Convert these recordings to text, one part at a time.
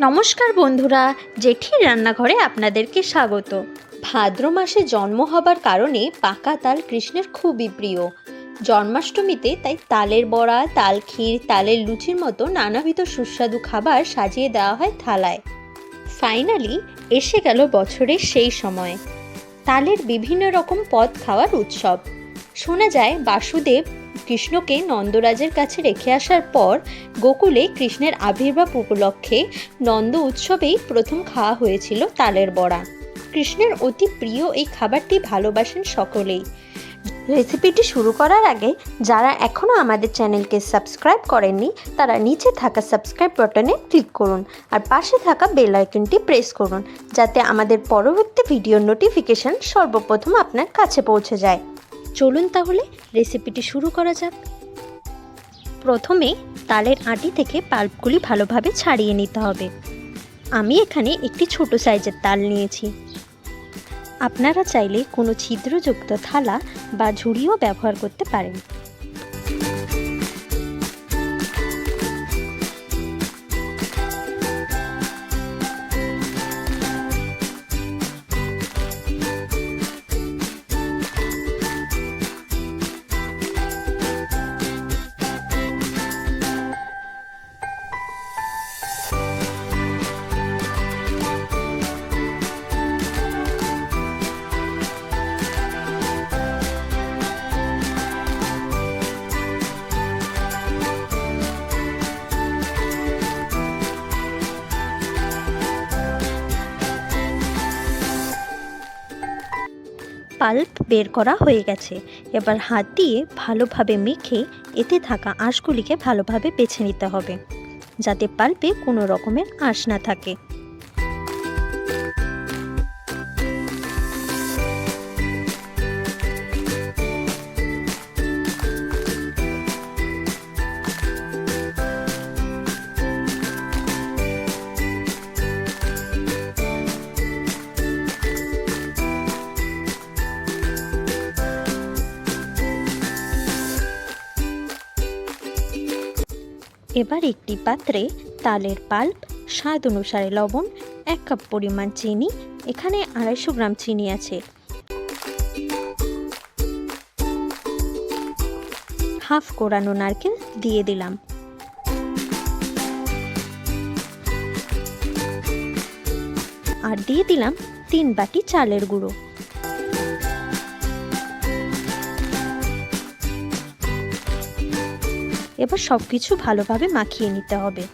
নমস্কার বন্ধুরা, জেঠির রান্নাঘরে আপনাদেরকে স্বাগত। ভাদ্র মাসে জন্ম হবার কারণে পাকা তাল কৃষ্ণের খুবই প্রিয়। জন্মাষ্টমীতে তাই তালের বড়া, তাল ক্ষীর, তালের লুচির মতো নানাবিধ সুস্বাদু খাবার সাজিয়ে দেওয়া হয় থালায়। ফাইনালি এসে গেল বছরের সেই সময়, তালের বিভিন্ন রকম পদ খাওয়ার উৎসব। শোনা যায় বাসুদেব কৃষ্ণকে নন্দরাজের কাছে রেখে আসার পর গোকুলে কৃষ্ণের আবির্ভাব উপলক্ষে নন্দ উৎসবেই প্রথম খাওয়া হয়েছিল তালের বড়া। কৃষ্ণের অতি প্রিয় এই খাবারটি ভালোবাসেন সকলেই। রেসিপিটি শুরু করার আগে যারা এখনও আমাদের চ্যানেলকে সাবস্ক্রাইব করেননি তারা নিচে থাকা সাবস্ক্রাইব বাটনে ক্লিক করুন আর পাশে থাকা বেল আইকনটি প্রেস করুন, যাতে আমাদের পরবর্তী ভিডিওর নোটিফিকেশন সর্বপ্রথম আপনার কাছে পৌঁছে যায়। চলুন তাহলে রেসিপিটি শুরু করা যাক। প্রথমে তালের আটি থেকে পাল্পগুলি ভালোভাবে ছাড়িয়ে নিতে হবে। আমি এখানে একটি ছোট সাইজের তাল নিয়েছি। আপনারা চাইলে কোনো ছিদ্রযুক্ত থালা বা ঝুড়িও ব্যবহার করতে পারেন। পাল্প বের করা হয়ে গেছে। এবার হাত দিয়ে ভালোভাবে মেখে এতে থাকা আঁশগুলিকে ভালোভাবে বেছে নিতে হবে, যাতে পাল্পে কোনো রকমের আঁশ না থাকে। এবার একটি পাত্রে তালের পাল্প, স্বাদ অনুসারে লবণ, 1 কাপ পরিমাণ চিনি, এখানে 250 গ্রাম চিনি আছে, হাফ কোরানো নারকেল দিয়ে দিলাম, আর দিয়ে দিলাম 3 বাটি চালের গুঁড়ো। এবার সবকিছু ভালোভাবে মাখিয়ে নিতে হবে।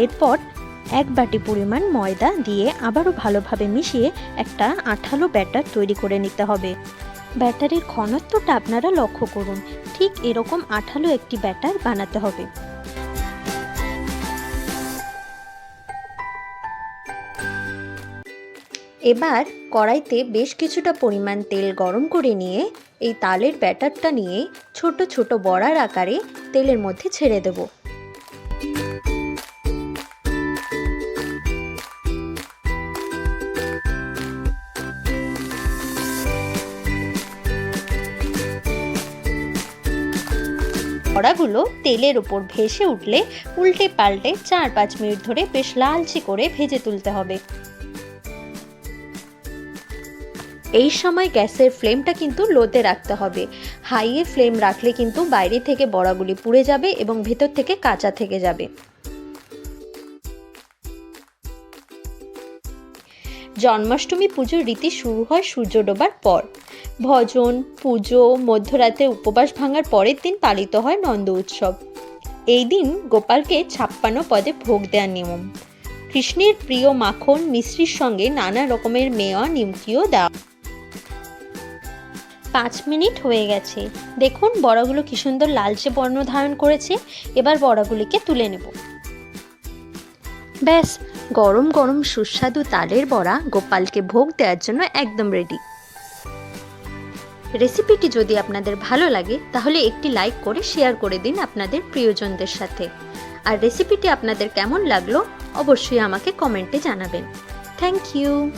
এরপর 1 বাটি পরিমাণ ময়দা দিয়ে আবারও ভালোভাবে মিশিয়ে একটা আঠালো ব্যাটার তৈরি করে নিতে হবে। ব্যাটারের ঘনত্বটা আপনারা লক্ষ্য করুন, ঠিক এরকম আঠালো একটি ব্যাটার বানাতে হবে। এবার কড়াইতে বেশ কিছুটা পরিমাণ তেল গরম করে নিয়ে এই তালের ব্যাটারটা নিয়ে ছোট ছোট বড়ার আকারে তেলের মধ্যে ছেড়ে দেব। বড়াগুলো তেলের উপর ভেসে উঠলে উল্টে পাল্টে 4-5 মিনিট ধরে বেশ লালচে করে ভেজে তুলতে হবে। এই সময় গ্যাসের ফ্লেমটা কিন্তু লোতে রাখতে হবে। হাইয়ে ফ্লেম রাখলে কিন্তু বাইরে থেকে বড়াগুলি পুড়ে যাবে এবং ভেতর থেকে কাঁচা থেকে যাবে। জন্মাষ্টমী পুজোর রীতি শুরু হয় সূর্য ডোবার পর। ভজন, পুজো, মধ্যরাতে উপবাস ভাঙার পরের দিন পালিত হয় নন্দ উৎসব। এই দিন গোপালকে 56 পদে ভোগ দেওয়ার নিয়ম। কৃষ্ণের প্রিয় মাখন মিশ্রির সঙ্গে নানা রকমের মেওয়া নিমকিও দেওয়া। 5 মিনিট হয়ে গেছে, দেখুন বড়াগুলো কি সুন্দর লালচে বর্ণ ধারণ করেছে। এবার বড়াগুলিকে তুলে নেব। ব্যাস, গরম গরম সুস্বাদু তালের বড়া গোপালকে ভোগ দেওয়ার জন্য একদম রেডি। রেসিপিটি যদি আপনাদের ভালো লাগে তাহলে একটি লাইক করে শেয়ার করে দিন আপনাদের প্রিয়জনদের সাথে। আর রেসিপিটি আপনাদের কেমন লাগলো অবশ্যই আমাকে কমেন্টে জানাবেন। Thank you.